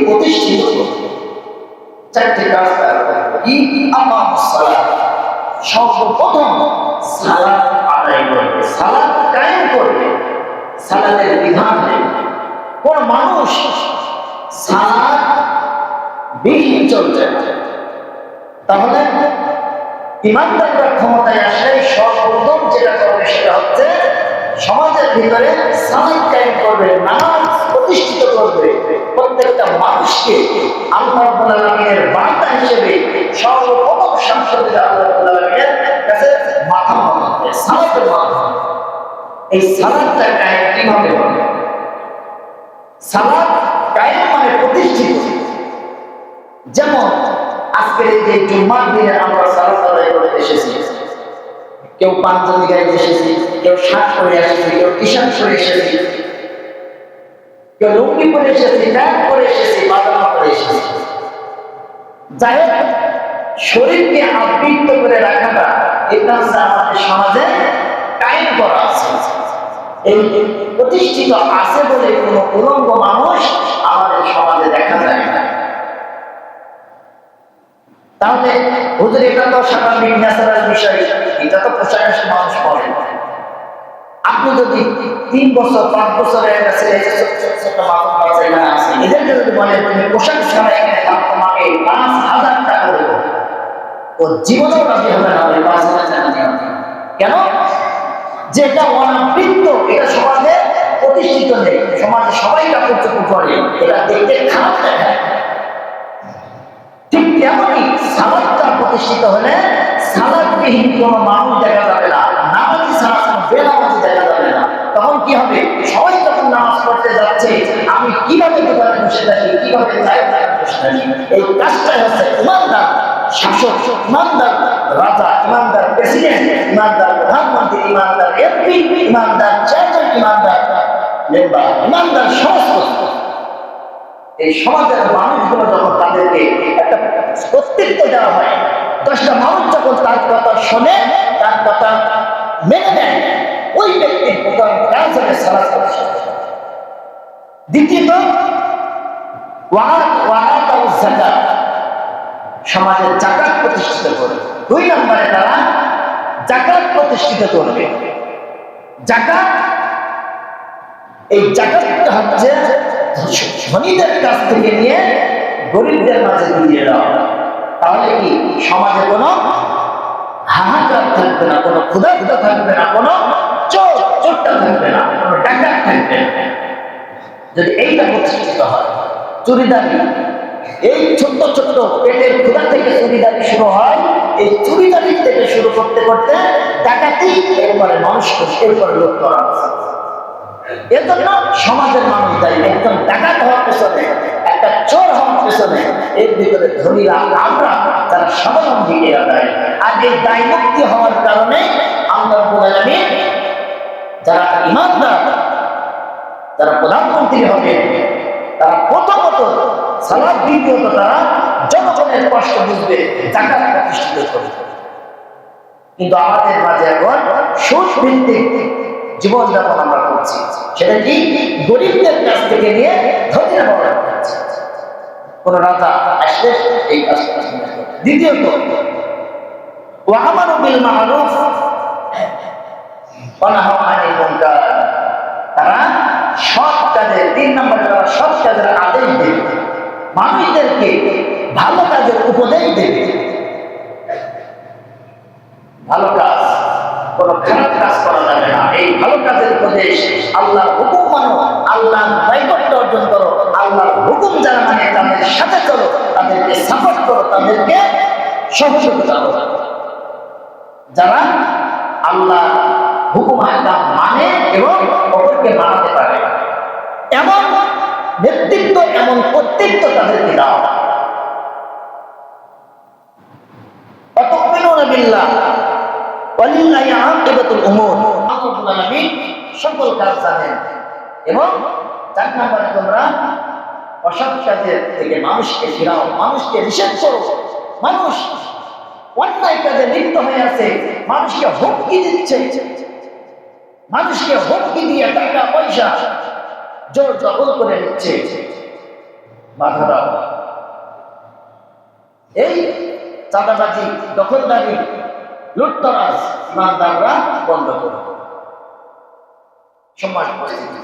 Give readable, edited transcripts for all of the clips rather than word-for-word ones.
প্রতিষ্ঠিত করবে। চারটি কাজ তারা করবে। কি? আকামুস সালাত, সর্বপ্রথম সালাত আদায় করবে, সালাত কায়েম করবে, সালাতের বিধান দেবে। কোন মানুষ সালাত বিহীন চলছে তাহলে ইমানদাররা ক্ষমতায় আসলে সর্বপ্রথম যেটা করবে সেটা হচ্ছে সমাজের ভিতরে সালাত কায়েম করবে, নামাজ প্রতিষ্ঠিত করবে, প্রত্যেকটা মানুষকে আল্লাহ রাব্বুল আলামিনের বার্তা হিসেবে সর্বপ্রথম সংসদে আল্লাহ রাব্বুল আলামিনের কাছে মাথা মাথাবে সালাতের মাধ্যমে। এই সালাতটা কায়েম কিভাবে হবে? সালাত কায়েম মানে প্রতিষ্ঠিত। যেমন আজকের এই যে জুম্মার দিনে আমরা সালাত আদায় করে এসেছি, কেউ পাঞ্জাবি গায়ে এসেছি, কেউ শার্ট পরে এসেছি, কেউ টি শার্ট পরে এসেছি, কেউ লুঙ্গি পরে এসেছি, প্যান্ট পরে এসেছি, পাজামা পরে এসেছি। যাই হোক, শরীরকে আবৃত করে রাখাটা এটা হচ্ছে আমাদের সমাজে কায়েম করা আছে। এই প্রতিষ্ঠিত আছে বলে কোনো উলঙ্গ মানুষ আমাদের সমাজে দেখা যায় না। তাহলে হুজুর এটা তো স্বাভাবিক ন্যাচারাল বিষয়, এটা তো পোশাক আশাক মানুষ পরে। আপনি যদি 3 বছর 5 বছরের একটা ছেলে ছোট মাথা বাচ্চা আছে, এদেরকে যদি বলে তুমি পোশাক ছাড়া এখানে তোমাকে 5,000 টাকা দেবো, ও জীবনেও রাজি হবে না। ওই 5,000 টাকা দেওয়া কেন? যেটা অনাবৃত্ত, এটা সমাজে প্রতিষ্ঠিত নেই, সমাজে সবাই কাপড় চোপড় করে, এটা দেখতে খারাপ দেখায়। ঠিক তেমনই সালাতটা প্রতিষ্ঠিত হলে সালাতবিহীন কোন মানুষ দেখা যাবে না, নামাজি ছাড়া কোনো বেনামাজি দেখা যাবে না। তখন কি হবে? সবাই যখন নামাজ পড়তে যাচ্ছে, আমি কিভাবে দোকানে বসে থাকি, কিভাবে চায়ের দোকানে বসে থাকি, এই কাজটাই হচ্ছে ইমানদার শাসক, ইমানদার রাজা, ইমানদার প্রেসিডেন্ট, ইমানদার প্রধানমন্ত্রী, ইমানদার এমপি, ইমানদার চেয়ারম্যান, ইমানদার মেম্বার, ইমানদার সমস্ত এই সমাজের মানুষগুলো যখন তাদেরকে একটা কর্তৃত্ব দেওয়া হয়, 10টা মানুষ যখন তার কথা শোনে, তার কথা মেনে নেয়, ওই ব্যক্তির প্রথম কাজ হবে সালাত প্রতিষ্ঠিত। দ্বিতীয়ত যাকাত, সমাজের যাকাত প্রতিষ্ঠিত করবে। 2 নম্বরে তারা যাকাত প্রতিষ্ঠিত করবে। যাকাত, এই যাকাতটা হচ্ছে ধনীদের কাছ থেকে নিয়ে গরিবদের মাঝে দিয়ে দাও। তাহলে কি সমাজে কোনো হাহাকার থাকবে না, কোনো ক্ষুধা থাকবে না, কোনো চোরটা থাকবে না, কোনো ডাকাত থাকবে না। যদি এইটা প্রতিষ্ঠিত হয়, চুরিদারি, এই ছোট্ট ছোট্ট পেটের ক্ষুধা থেকে চুরিদারি শুরু হয়, এই চুরিদারি থেকে শুরু করতে করতে ডাকাতি, এরপরে মানুষকে, এরপরে লোক করা। এজন্য সমাজের মানুষ দায়ী। একজন ডাকাত হওয়ার পেছনে, একটা চোর হওয়ার পেছনে, এর ভিতরে ধনীরা আমরা যারা সাধারণ দিকে দায়ী। আর এই দায় মুক্তি হওয়ার কারণে আমরা বলে যারা ইমানদার, যারা প্রধানমন্ত্রী হবে, তারা প্রথমত সালাত, দ্বিতীয়ত তারা জনগণের কষ্ট বুঝবে, যাকাত প্রতিষ্ঠিত করবে। কিন্তু আমাদের মাঝে এখন সুদ ভিত্তিক জীবনযাপন আমরা করছি। সেটা কি? গরিবদের কাছ থেকে নিয়ে ধনীরা বড় করছে। কোন রাজা আসলে এই কাজটা। দ্বিতীয়ত ওয়া আমারু বিল মা'রুফ ওয়া নাহা আনিল মুনকার, তারা সৎ কাজে, 3 নম্বরে তারা সৎ কাজের আদেশ দেবে, মানুষদেরকে ভালো কাজের উপদেশ দেবে। ভালো কাজ, কোনো খারাপ কাজ করা যাবে না। এই ভালো কাজের উপদেশ, আল্লাহর হুকুম মানো, আল্লাহর নৈকট্য অর্জন করো, আল্লাহর হুকুম যারা মানে তাদের সাথে চলো, তাদেরকে সাপোর্ট করো, তাদেরকে সহযোগিতা করো। যারা আল্লাহ হুকুম আহকাম মানে এবং অপরকে মানাতে পারে, এমন নেতৃত্ব, এমন কর্তৃত্ব তাদেরকে দাও। অতুমিনুনা বিল্লাহ ওয়ালিল্লাহি আকিবাতুল উমুর, আল্লাহ রাব্বুল আলামিন সকল কাজ জানেন। এবং 4 নম্বরে তোমরা অসৎ কাজের থেকে মানুষকে ফিরাও, মানুষকে নিষেধ করো। মানুষ অন্যায় কাজে লিপ্ত হয়ে আছে, মানুষকে হুমকি দিচ্ছে, মানুষকে হুমকি দিয়ে টাকা পয়সা জোর জবর করে নিচ্ছে, বাধা দাও। এই চাঁদাবাজি, দখলদারি, লুটতরাজ ইমানদাররা বন্ধ করো। সম্মানিত উপস্থিতি,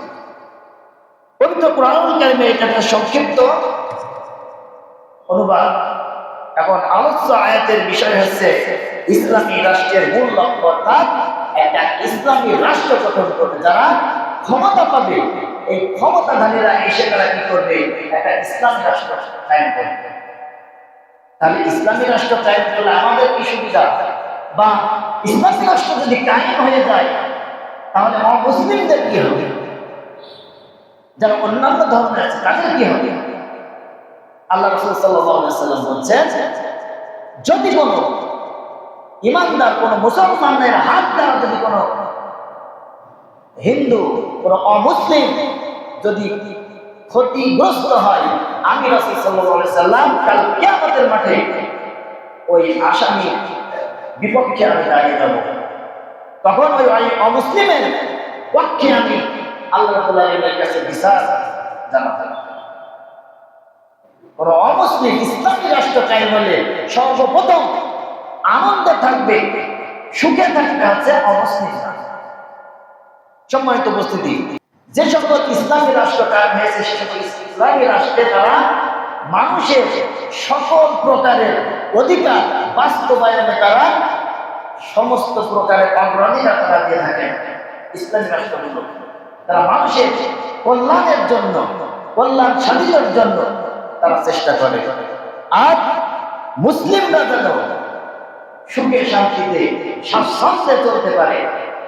পবিত্র কুরআনুল কারীমে এটা একটা সংক্ষিপ্ত অনুবাদ। এখন আলোচ্য আয়াতের বিষয় হচ্ছে ইসলামী রাষ্ট্রের মূল লক্ষ্য, অর্থাৎ একটা ইসলামী রাষ্ট্র গঠন করবে। যারা ক্ষমতা পাবে, এই ক্ষমতাধারীরা এসে তারা কি করবে? একটা ইসলামী রাষ্ট্র কায়েম করবে। তাহলে ইসলামী রাষ্ট্র কায়েম করলে আমাদের কি সুবিধা? বা ইসলামী রাষ্ট্র যদি কায়েম হয়ে যায় তাহলে অমুসলিমদের কি হবে? যারা অন্যান্য ধর্মে আছে তাদের কি হবে? আল্লাহ রাসূল সাল্লাল্লাহু আলাইহি ওয়াসাল্লাম বলছেন, যদি কোনো ইমানদার, কোনো মুসলমানের হাত দ্বারা যদি কোনো হিন্দু, কোনো অমুসলিম যদি ক্ষতিগ্রস্ত হয়, আমি রাসূল সাল্লাল্লাহু আলাইহি ওয়াসাল্লাম কাল কিয়ামতের মাঠে ওই আসামি বিপক্ষে আমি দাঁড়িয়ে যাব। তখন ওই অমুসলিমের পক্ষে আমি আল্লাহ রাব্বুল আলামিনের কাছে বিচার জানাতে হবে। কোন অমুসলিম ইসলামী রাষ্ট্র কায়েম হলে সর্বপ্রথম আনন্দে থাকবে, সুখে থাকবে হচ্ছে অমুসলিম। সম্মানিত উপস্থিতি, যে সকল ইসলামী রাষ্ট্র কায়েম হয়েছে সে সকল ইসলামী রাষ্ট্রে তারা মানুষের সকল প্রকারের অধিকার বাস্তবায়নে তারা সমস্ত প্রকারের অগ্রাধিকার তারা দিয়ে থাকেন। ইসলামী রাষ্ট্রগুলো তারা মানুষের কল্যাণের জন্য, কল্যাণ সাধনের জন্য তারা চেষ্টা করে। আর মুসলিমরা যেন সুখে শান্তিতে স্বাচ্ছন্দ্যে চলতে পারে,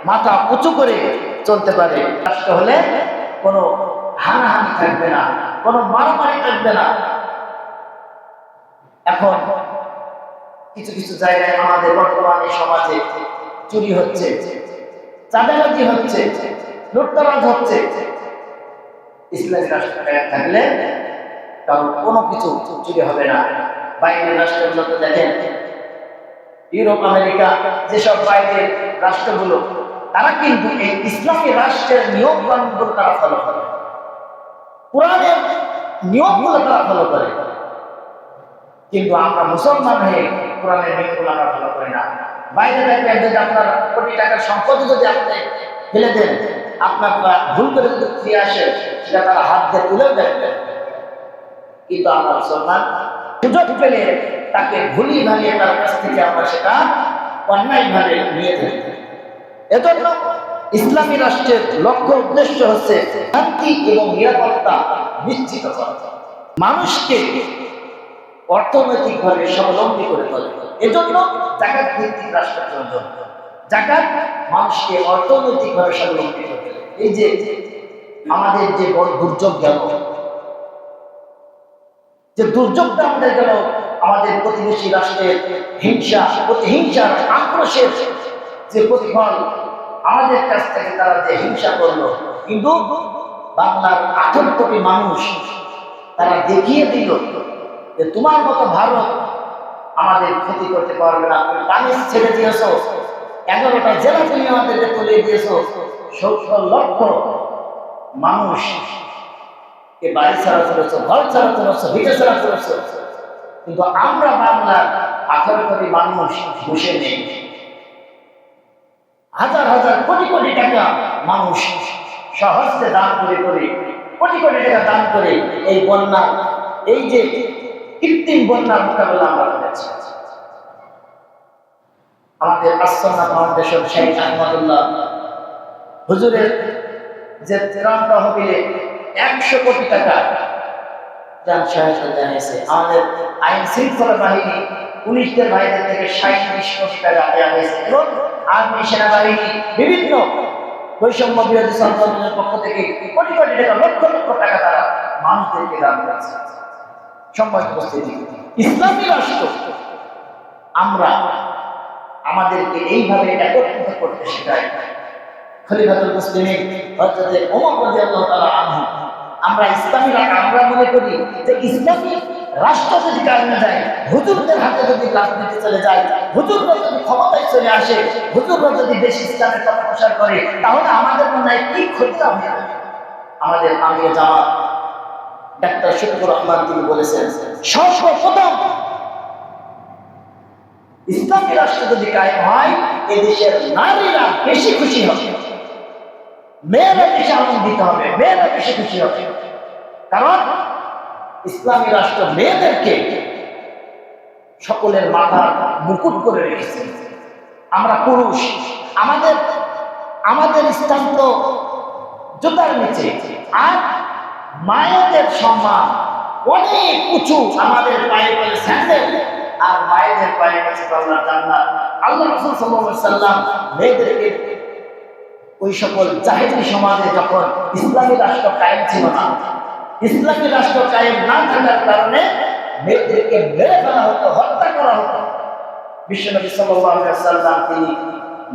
মাথা উঁচু করে চলতে পারে। রাষ্ট্র হলে কোনো হানাহানি থাকবে না, কোনো মারামারি থাকবে না। এখন কিছু কিছু জায়গায় আমাদের বর্তমানে সমাজে চুরি হচ্ছে, চাঁদাবাজি হচ্ছে, লুটতরাজ হচ্ছে। ইসলামী রাষ্ট্র থাকলে কারণ কোনো কিছু চুরি হবে না। বাইরের রাষ্ট্রগুলোতে দেখেন, ইউরোপ, আমেরিকা, যেসব বাইরের রাষ্ট্রগুলো, তারা কিন্তু এই ইসলামী রাষ্ট্রের নিয়ম কানুনগুলো তারা ফলো করে, কোরআনের নিয়মগুলো তারা ফলো করে। কিন্তু আমরা মুসলমান হয়ে কোরআনের নিয়মগুলো আমরা ফলো করি না। বাইরে দেখবেন যদি আপনার কোটি টাকার সম্পত্তি যদি আপনি ফেলে দেন, আপনার ভুল করে যদি ফিরে আসে, সেটা তারা হাত দিয়ে তুলেও দেখবেন। কিন্তু আমরা মুসলমান সুযোগ পেলে তাকে ভুলিয়ে ভালিয়ে তার কাছ থেকে আমরা সেটা অন্যায়ভাবে নিয়ে থাকি। এজন্য ইসলামী রাষ্ট্রের লক্ষ্য উদ্দেশ্য হচ্ছে শান্তি এবং নিরাপত্তা নিশ্চিত করা, মানুষকে অর্থনৈতিকভাবে স্বাবলম্বী করে তোলে। এজন্য যাকাত ভিত্তিক রাষ্ট্র প্রয়োজন। যাকাত মানুষকে অর্থনৈতিকভাবে স্বাবলম্বী করে তোলে। এই যে আমাদের যে বড় দুর্যোগ গেল, যে দুর্যোগটা আমাদের গেল, আমাদের প্রতিবেশী রাষ্ট্রের হিংসা, প্রতিহিংসার, আক্রোশের যে প্রতিফল আমাদের কাছ থেকে তারা যে হিংসা করলো, কিন্তু বাংলার 18 কোটি মানুষ তারা দেখিয়ে দিল যে তোমার মতো ভারত আমাদের ক্ষতি করতে পারবে না। পানি ছেড়ে দিয়েছ, 11টা জেলা তুমি আমাদেরকে তুলে দিয়েছ, 70 লক্ষ মানুষ বাড়ি ছাড়া চলেছ, ঘর ছাড়া চলেছ, ভিটে ছাড়া চলেছ। কিন্তু আমরা বাংলার 18 কোটি মানুষ বসে নেই। হাজার হাজার কোটি কোটি টাকা মানুষ সহজে দান করে করে, কোটি কোটি টাকা দান করে এই বন্যা, এই যে কৃত্রিম বন্যার মোকাবেলা আমরা করেছি। আমাদের আসন্নাহ ফাউন্ডেশন শেখ আহমদুল্লাহ হুজুরের যে ত্রাণ তহবিলে 100 কোটি টাকা ত্রাণ সহায়তা জানিয়েছে। আমাদের আইন শৃঙ্খলা বাহিনী পুলিশদের ভাইদের থেকে 37 কোটি টাকা দেওয়া হয়েছে এবং আর্মি, সেনাবাহিনী, বিভিন্ন বৈষম্য বিরোধী সংগঠনের পক্ষ থেকে কোটি কোটি টাকা, লক্ষ লক্ষ টাকা তারা মানুষদেরকে দান করেছে। সম্মানিত উপস্থিতি, ইসলামী রাষ্ট্র আমরা আমাদেরকে এইভাবে একত্রিত করতে শেখায়। খলিফাতুল মুসলিমিন হযরত ওমর রাদিয়াল্লাহু তাআলা আনহু, আমরা ইসলামী আমরা মনে করি যে ইসলামী রাষ্ট্র যদি কায়েমে যায়, হুজুরদের হাতে যদি রাজনীতি চলে যায়, হুজুররা যদি ক্ষমতায় চলে আসে, হুজুররা যদি দেশ ইসলামের কথা প্রচার করে, তাহলে আমাদের মনে হয় কি ক্ষতি হবে। আমাদের আমির জামাত ডাক্তার শফিকুর রহমান তিনি বলেছেন, সর্বপ্রথম ইসলামী রাষ্ট্র যদি কায়েম হয়, এদেশের নারীরা বেশি খুশি হবে, মেয়েরা বেশি আনন্দিত হবে, মেয়েরা বেশি খুশি হবে। কারণ ইসলামী রাষ্ট্র মেয়েদেরকে সকলের মাথার মুকুট করে রেখেছে। আমরা পুরুষ, আমাদের আমাদের স্থান তো জুতার নিচে, আর মায়েদের সম্মান অনেক উঁচু, আমাদের পায়ে বলে স্যান্ডেল, আর মায়েদের পায়ে গেছে আল্লাহর জান্নাত। আল্লাহ রাসূল সাল্লাল্লাহু আলাইহি ওয়াসাল্লাম মেয়েদেরকে ওই সকল জাহেলি সমাজে যখন ইসলামী রাষ্ট্র কায়েম ছিল না, ইসলামী রাষ্ট্র কায়েম না থাকার কারণে মেয়েদেরকে মেরে ফেলা হতো, হত্যা করা হতো। বিশ্বনবী সাল্লাল্লাহু আলাইহি ওয়াসাল্লাম তিনি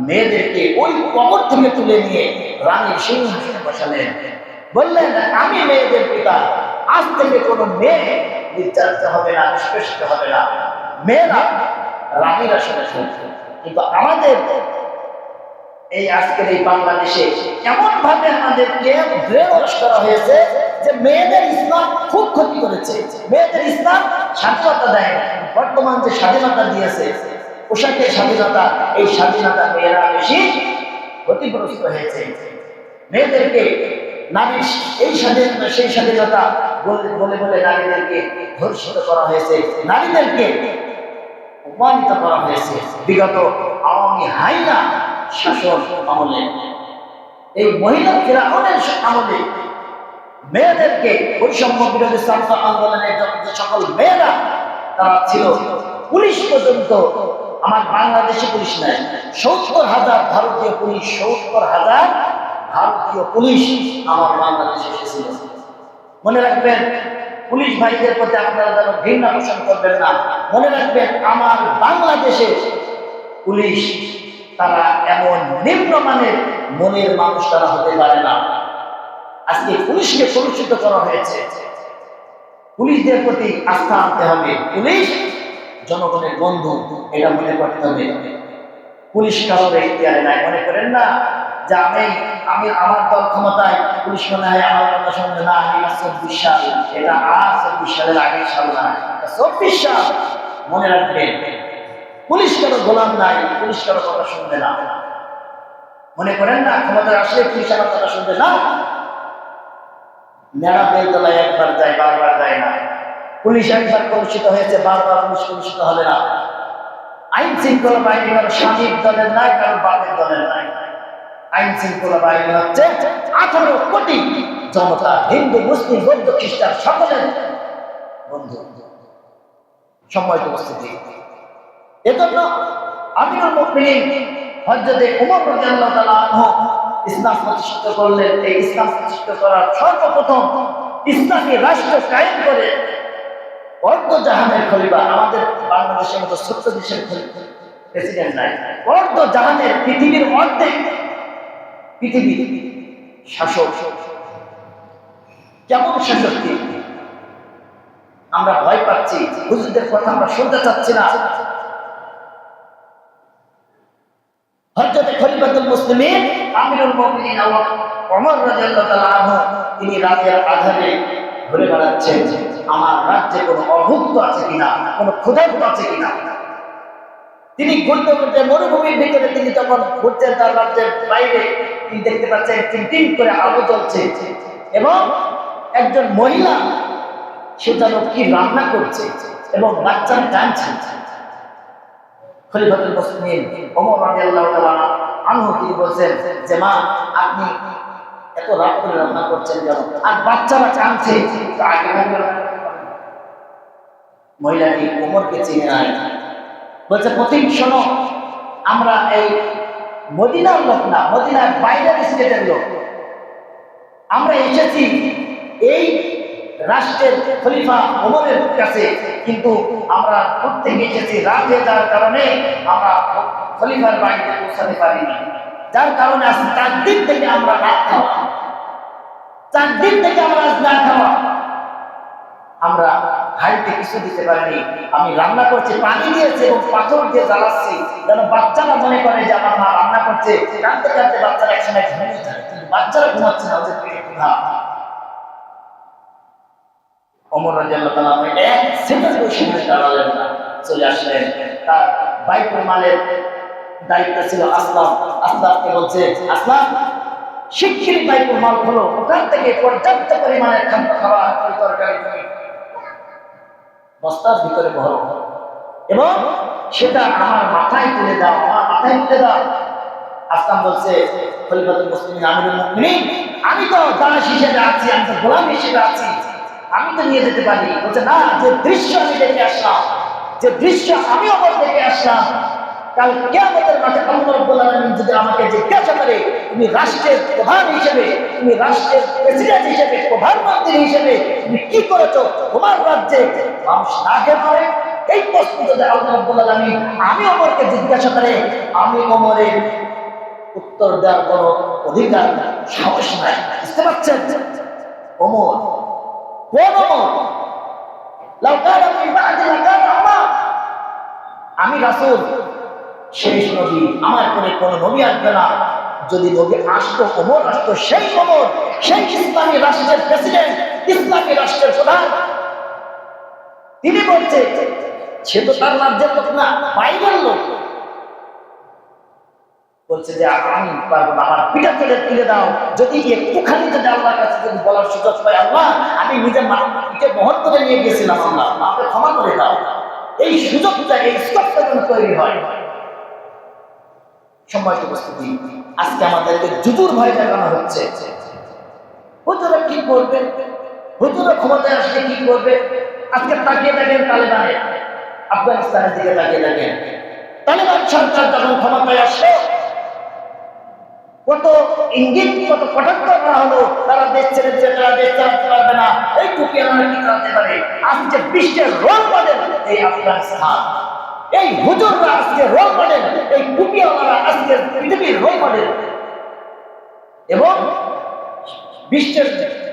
মেয়েদেরকে ওই কবর থেকে তুলে নিয়ে রানীর সিংহাসনে বসালেন, বললেন, আমি মেয়েদের পিতা, আজ থেকে কোনো মেয়ে নির্যাতিত হবে না, নিষ্পেষিত হবে না, মেয়েরা রানীর আসনে থাকবে। কিন্তু আমাদের এই আজকের এই বাংলাদেশে এমন ভাবে আমাদেরকে ব্রেনওয়াশ করা হয়েছে যে মেয়েদের ইসলাম খুব ক্ষতি করেছে, মেয়েদের ইসলাম স্বাধীনতা দেয়। বর্তমান যে স্বাধীনতা দিয়েছে, পোশাকের স্বাধীনতা, এই স্বাধীনতা মেয়েরা বেশি ক্ষতিগ্রস্ত হয়েছে। মেয়েদেরকে নারী এই স্বাধীনতা সেই স্বাধীনতা বলে বলে নারীদেরকে ধর্ষিত করা হয়েছে, নারীদেরকে অপমানিত করা হয়েছে। বিগত আওয়ামী হাইনা শাসন আমলে, এই মহিলা ফিরাউনের আমলে মেয়েদেরকে বৈষম্য বিরোধী ছাত্র আন্দোলনের যে সকল মেয়েরা তারা ছিল, পুলিশ পর্যন্ত, আমার বাংলাদেশি পুলিশ নাই, ৭০,০০০ ভারতীয় পুলিশ, ৭০,০০০ ভারতীয় পুলিশ আমার বাংলাদেশে এসেছিল। মনে রাখবেন, পুলিশ ভাইদের প্রতি আপনারা যেন ঘৃণা পোষণ করবেন না। মনে রাখবেন, আমার বাংলাদেশে পুলিশ তারা এমন নিম্নমানের মনের মানুষ তারা হতে পারে না। আজকে পুলিশকে কলুষিত করা হয়েছে। পুলিশদের প্রতি আস্থা আনতে হবে, পুলিশ জনগণের বন্ধু, এটা মনে করতে হবে। পুলিশ কারোর এখতিয়ারে নাই। মনে করেন না যে আমি আমার দল ক্ষমতায়, পুলিশ মনে হয় আমার কথা শুনবে না, আমি ২৪ সাল, এটা আর ২৪ সালের আগের সাল না, ২৪ সাল। মনে রাখবেন, পুলিশ কারো গোলাম নাই, পুলিশ কারো কথা শুনবে না। মনে করেন না ক্ষমতায় আসলে পুলিশ আমার কথা শুনবে না। মেরা বেলতলায় একবার যায়, বারবার যায় না। পুলিশ একবার কলুষিত হয়েছে, বারবার পুলিশ কলুষিত হবে না। আইন শৃঙ্খলা বাহিনী কারো স্বামীর দলের নাই, কারো বাপের দলের নাই। আইন শৃঙ্খলা বাহিনী হচ্ছে ১৮ কোটি জনতা, হিন্দু, মুসলিম, বৌদ্ধ, খ্রিস্টান, সকলের বন্ধু। সম্মানিত উপস্থিতি, এজন্য আমিরুল মুমিনিন হযরতে ওমর রাদিয়াল্লাহু তাআলা আনহু ইসলাম প্রতিষ্ঠিত করলেন। এই ইসলাম প্রতিষ্ঠিত করার সর্বপ্রথম ইসলামী রাষ্ট্র কায়েম করে অর্ধজাহানের খলিফা, আমাদের বাংলাদেশের মতো ছোট্ট দেশের প্রেসিডেন্ট নাই, অর্ধজাহানের পৃথিবীর অর্ধেক পৃথিবী শাসক। কেমন শাসক? আমরা ভয় পাচ্ছি, হুজুরদের কথা আমরা শুনতে চাচ্ছি না। হযরতে খলিফাতুল মুসলিমিন আমিরুল মুমিনিন ওমর রাদিয়াল্লাহু তাআলা আনহু তিনি রাতের আঁধারে ঘুরে বেড়াচ্ছেন, আমার রাজ্যে কোনো অভুক্ত আছে কিনা, কোনো ক্ষুধার্ত আছে কিনা। তিনি ঘুরতে ঘুরতে মরুভূমির ভিতরে তিনি যখন ঘুরছেন, তার রাজ্যের বাইরে তিনি দেখতে পাচ্ছেন টিম করে আলো জ্বলছে, এবং একজন মহিলা সে যেন কি রান্না করছে এবং বাচ্চারা টানছে। খলিফাতুল মুসলিমিন ওমর রাদিয়াল্লাহু তাআলা আনহু তিনি বলছেন যে, মা, আপনি এত রাত করে রান্না করছেন কেন, আর বাচ্চারা কাঁদছে? মহিলাটি ওমরকে চিনে নাই, বলছে, প্রতীক শোনো, আমরা এই মদিনার লোক না, মদিনার বাইরের স্টেটের লোক। আমরা এসেছি এই রাষ্ট্রের খলিফা ওমরের কাছে, কিন্তু আমরা প্রত্যেকে এসেছি রাত হয়ে যাওয়ার কারণে আমরা খলিফার বাড়িতে পৌঁছাতে পারিনি, যার কারণে আজ ৪ দিন থেকে আমরা রাত খাওয়া, ৪ দিন থেকে আমরা আজ না খাওয়া, আমরা হাড়িতে কিছু দিতে পারিনি। আমি রান্না করছি, পানি দিয়েছে এবং পাথর দিয়ে জ্বালাচ্ছি, যেন বাচ্চারা মনে করে যে আমার মা রান্না করছে। কাঁদতে কাঁদতে বাচ্চারা একসময় ঘুমিয়ে যায়, কিন্তু বাচ্চারা ঘুমাচ্ছে না, ওদের পেটে ক্ষুধা। ওমর রাদিয়াল্লাহু তাআলা এক সেকেন্ডও সেখানে দাঁড়ালেন না, চলে আসলেন। তার বাইতুল মালের দায়িত্ব ছিল আসলাম। আসলামকে বলছে, আসলাম শিগগিরই বাইতুল মাল খোলো, ওখান থেকে পর্যাপ্ত পরিমাণের খাদ্য খাবার তরকারি তুমি বস্তার ভিতরে ভরো এবং সেটা আমার মাথায় তুলে দাও, আমার মাথায় তুলে দাও। আসলাম বলছে, খলিফাতুল মুসলিমিন আমিরুল মুমিনিন, আমি তো দাস হিসেবে আছি, আমি তো গোলাম হিসেবে আছি, আমি তো নিয়ে যেতে পারি। বলছে, না, যে দৃশ্য আমি দেখে আসলাম, যে দৃশ্য আমি ওপর দেখে আসলাম, কাল কিয়ামতের মাঠে আল্লাহ রাব্বুল আলামিন যদি আমাকে জিজ্ঞাসা করে, তুমি রাষ্ট্রের প্রধান হিসেবে, তুমি রাষ্ট্রের প্রেসিডেন্ট হিসেবে, প্রধানমন্ত্রী হিসেবে তুমি কি করেছো তোমার রাজ্যে, মানুষ না খেয়ে পারে, এই প্রশ্ন যদি আল্লাহ রাব্বুল আলামিন আমি ওমরকে জিজ্ঞাসা করে, আমি ওমরের উত্তর দেওয়ার কোনো অধিকার সাহস নাই। বুঝতে পারছেন? ওমর কোন ওমর? লাউ কানা মিন বা'দি লাকানা ওমর, আমি রাসূল, শেষ নবী, আমার পরে কোনো নবী আসবে না। যদি নবী আসতো, ওমর আসতো, সেই ওমর, সেই ইসলামী রাষ্ট্রের প্রেসিডেন্ট, ইসলামী রাষ্ট্রের প্রধান। তিনি বলছে, সে তো তার রাজ্যের লোক না, বাইরের লোক। বলছে যে আমি পারবো না, আমার পিঠা তুলে দাও। যদি একটুখানি যদি আল্লাহর কাছে যদি বলার সুযোগ পাই, আল্লাহ আমি নিজের পিঠে বহন করে নিয়ে গেছিলাম, আল্লাহ আমাকে ক্ষমা করে দাও, এই সুযোগটা, এই স্কোপটা যেন তৈরি হয়। সম্মানিত উপস্থিতি, আজকে আমাদেরকে জুজুর ভয় দেখানো হচ্ছে। হুজুরা কি করবে, হুজুরা ক্ষমতায় আসলে কি করবে। আজকে তাকিয়ে দেখেন তালেবানের, আফগানিস্তানের দিকে তাকিয়ে দেখেন, তালেবান সরকার যখন ক্ষমতায় আসলো, কত ইঙ্গিত, কত কটাক্ষ করা হলো, তারা দেশ ছেড়েছে, তারা দেশ চালাতে পারবে না, এই টুপিয়ালারা কি চালাতে পারে। আজকে বিশ্বের রোল মডেল এই আফগানিস্তান, এই হুজুররা আজকে রোল মডেল, এই টুপিয়ালারা আজকে পৃথিবীর রোল মডেল। এবং বিশ্বের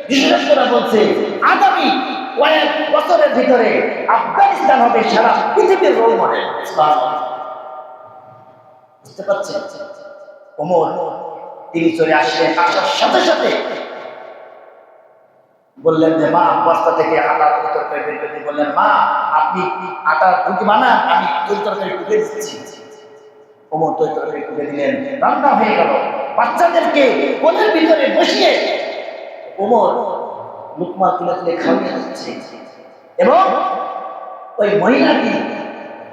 বিশেষজ্ঞরা বলছে, আগামী কয়েক বছরের ভিতরে আফগানিস্তান হবে সারা পৃথিবীর রোল মডেল। বুঝতে পারছেন? ওমর তিনি চলে আসলেন, আসার সাথে সাথে বললেন যে, মা বস্তা থেকে আটা তরকারি বের করে বললেন, মা আপনি আটা রুটি বানান, আমি তরকারি টুকে দিচ্ছি। ওমর তরকারি টুকে দিলেন, রান্না হয়ে গেল। বাচ্চাদেরকে কোলের ভিতরে বসিয়ে ওমর লুকমা তুলে তুলে খাইয়ে দিচ্ছে এবং ওই মহিলাটি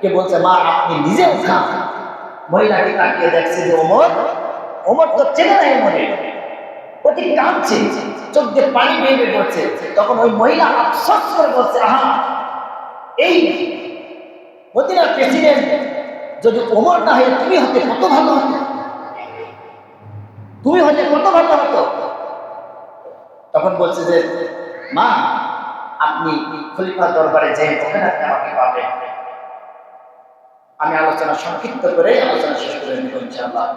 কে বলছে, মা আপনি নিজেও খান। মহিলাটি তাকিয়ে দেখছে যে ওমর তো চেনে নাই ওমরে, ওটি কাঁদছে, চোখ দিয়ে পানি বেরিয়ে পড়ছে। তখন ওই মহিলা আফসোস করে বলছে, আহা, এই মদিনার প্রেসিডেন্ট যদি ওমর না হয়ে তুমি হতে কত ভালো হতো, তুমি হতে কত ভালো হতো। তখন বলছে যে, মা আপনি খলিফার দরবারে যে ওখানে আপনি আমাকে পাবেন, আমি আলোচনা সংক্ষিপ্ত করে আলোচনা শেষ করে দিব ইনশাআল্লাহ।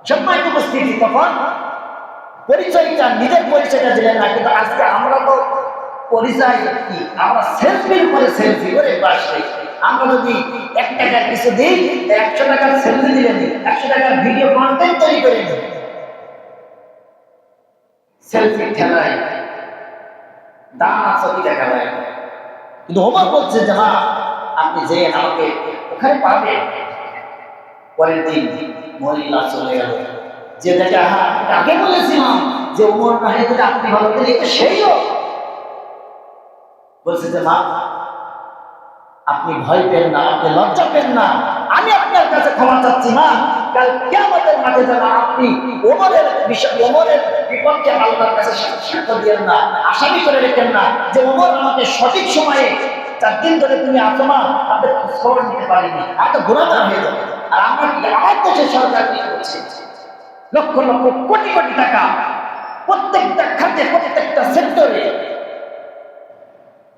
সম্মানিত উপস্থিতি, তখন পরিচয়টা, নিজের পরিচয়টা দিলেন না, কিন্তু আজকে আমরা তো পরিচয় কি, আমরা সেলফির পরে সেলফি করে বাসে। আমরা যদি 1 টাকার কিছু দিই, 100 টাকার সেলফি দিলে নিই, 100 টাকার ভিডিও কন্টেন্ট তৈরি করে নিই, সেলফি খেলায় দাম আছে কি দেখা যায়। কিন্তু ওমর বলছে যে, মা আপনি যে আমাকে ওখানে পাবে। পরের দিন মহিলা চলে গেল, যে দেখে, হ্যাঁ আগে বলেছিলাম যে ওমর না হয়ে যদি আপনি ভালো দিলে তো সেই হোক। বলছে যে, মা আপনি ভয় পেন না, আপনি লজ্জা পেন না, আমি আপনার কাছে ক্ষমা চাচ্ছি। মা কাল কিয়ামতের মাঠে যেন আপনি ওমরের বিপক্ষে আল্লাহর কাছে সাক্ষ্য দিয়েন না, আসামি করে রেখেন না যে ওমর আমাকে সঠিক সময়ে 4 দিন ধরে তুমি আসো না, আপনাদের খবর নিতে পারিনি, এত গুণাগার হয়ে যাবে। আর আমরা কি, আমার দেশের সরকার কি করছে, লক্ষ লক্ষ কোটি কোটি টাকা প্রত্যেকটা খাতে, প্রত্যেকটা সেক্টরে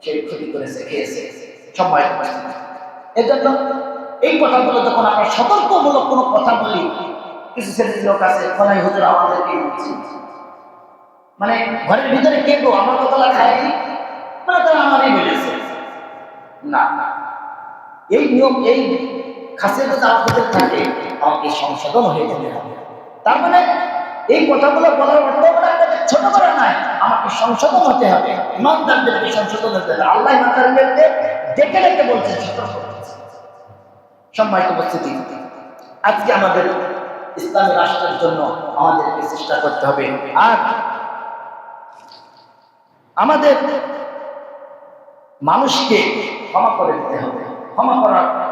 সেই ক্ষতি করেছে, খেয়েছে। সময় এজন্য এই কথাগুলো যখন আমরা সতর্কমূলক কোনো কথা বলি, কিছু ছেলে লোক আছে ফলাই হুজুর আমাদেরকে বলছে, মানে ঘরের ভিতরে কে গো আমার কথা খায়নি, মানে তারা আমারই বলেছে না। এই নিয়ম, এই খাসিয়াত আমাদের থাকে, আমাকে সংশোধন হয়ে যেতে হবে। তার মানে এই কথাগুলো বলার অর্থ হলো আপনাকে ছোট করা নাই, আমাকে সংশোধন হতে হবে, ইমানদারদেরকে সংশোধন হতে হবে। আল্লাহ ইমানদারদেরকে ডেকে ডেকে বলছেন, সতর্ক করছেন। সম্মানিত উপস্থিতি, আজকে আমাদের ইসলামী রাষ্ট্রের জন্য আমাদেরকে চেষ্টা করতে হবে। আর আমাদের মানুষকে ক্ষমা করে দিতে হবে।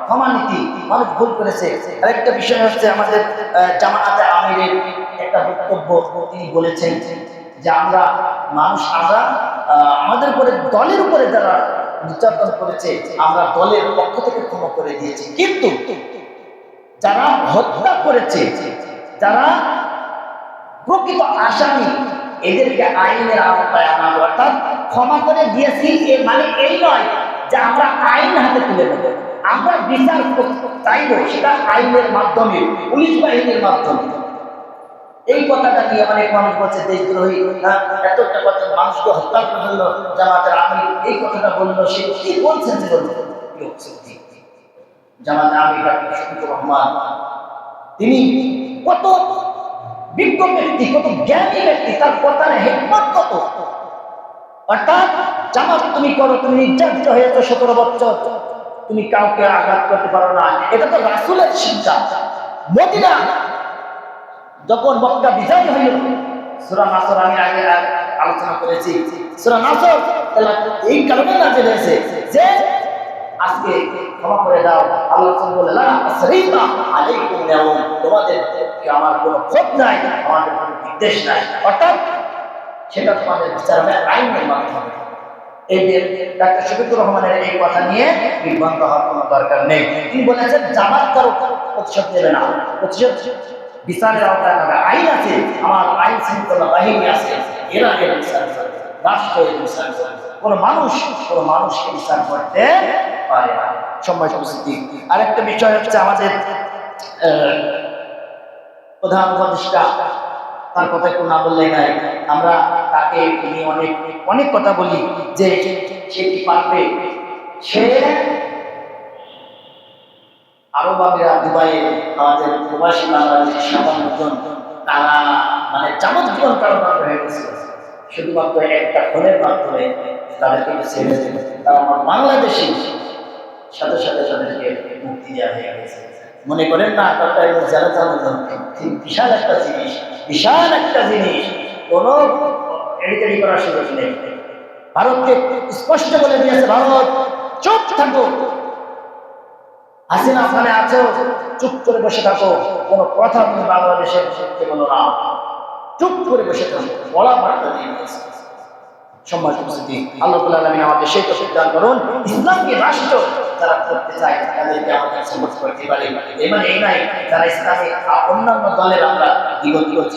ক্ষমা নীতি, মানুষ ভুল করেছে। আরেকটা বিষয় হচ্ছে আমাদের জামায়াতে আমিরের একটা বক্তব্য, তিনি বলেছেন যে আমরা আমাদের উপরে, দলের উপরে যারা নির্যাতন করেছে আমরা দলের পক্ষ থেকে ক্ষমা করে দিয়েছি, কিন্তু যারা হত্যা করেছে, যারা প্রকৃত আসামি, এদেরকে আইনের আওতায় আনা হবে। অর্থাৎ ক্ষমা করে দিয়েছি এর মানে এই নয় যে আমরা আইন হাতে তুলে নেব, আমরা বিচার চাইব সেটা আইনের মাধ্যমে, পুলিশ বাহিনীর মাধ্যমে। এই কথাটা নিয়ে অনেক মানুষ বলছে দেশদ্রোহী, এত একটা কথা, মানুষকে হত্যা করে ফেললো জামাতের আমির, এই কথাটা বললো, সে কি বলছেন? যে জামাতের আমির ডক্টর শফিকুর রহমান, তিনি কত বিজ্ঞ ব্যক্তি, কত জ্ঞানী ব্যক্তি, তার কথার হিকমত কত। অর্থাৎ জামাত তুমি করো, তুমি নির্যাতিত হয়েছ 17 বছর, তুমি কাউকে আঘাত করতে পারো না, এটা তো রাসূলের শিক্ষা। মদিনা যখন মক্কা বিজয় হইল, সূরা নাসর আমি আগে আলোচনা করেছি, সূরা নাসর এই কারণে নাযিল হয়েছে যে আজকে ক্ষমা করে দাও। আল্লাহ বলে লা আসরিফা আলাইকুম ইয়াউম, তোমাদেরকে আমার কোনো ক্ষোভ নাই, আমাদের কোনো নির্দেশ নাই। অর্থাৎ সেটা তোমাদের বিচার হবে আইনের মাধ্যমে। এই যে ডাক্তার শফিকুর রহমানের এই কথা নিয়ে বিভ্রান্ত হওয়ার কোনো দরকার নেই। তিনি বলেছেন জামাত কারো প্রতিশোধ নেবে না, প্রতিশোধ বিচারের আওতায় হবে। আইন আছে, আমার আইন শৃঙ্খলা বাহিনী আছে, এরা বিচার করবে, রাষ্ট্রের বিচার করবে, কোনো মানুষকে বিচার করতে পারে না। সম্মানিত উপস্থিতি, আরেকটা বিষয় হচ্ছে আমাদের প্রধান উপদেষ্টা, তার কথা একটু না বললে নাই। আমরা তাকে নিয়ে অনেক কথা বলি যে সে কি পারবে। সে আরব আমিরাত দুবাইয়ে আমাদের প্রবাসী বাংলাদেশের 57 জন, তারা মানে যাবজ্জীবন কারাদণ্ড হয়ে গেছে শুধুমাত্র একটা ফোনের মাধ্যমে তাদেরকে ছেড়ে দেন। তারা আমার বাংলাদেশি সাথে সাথে তাদেরকে মুক্তি দেওয়া হয়ে গেছে। মনে করেন না ডক্টর বিশাল একটা জিনিস, কোনো এডিটারি করার সুযোগ নেই। ভারতকে স্পষ্ট বলে দিয়েছে, ভারত চুপ থাকো, হাসিনা ওখানে আছো, চুপ করে বসে থাকো, কোনো কথা তুমি বাংলাদেশের সত্যি বলো না, চুপ করে বসে থাকো, বলা বার্তা দিয়ে দিয়েছে। সম্মানিত উপস্থিতি, আল্লাহ রাব্বুল আলামিন আমাদের সেই তৌফিক দান করুন, ইসলামকে রাষ্ট্র যারা করতে চায় তাদেরকে আমাদের সাপোর্ট করতে পারে। এই মানে এই নাই যারা ইসলামী অন্যান্য দলের আমরা বিরোধী করছি।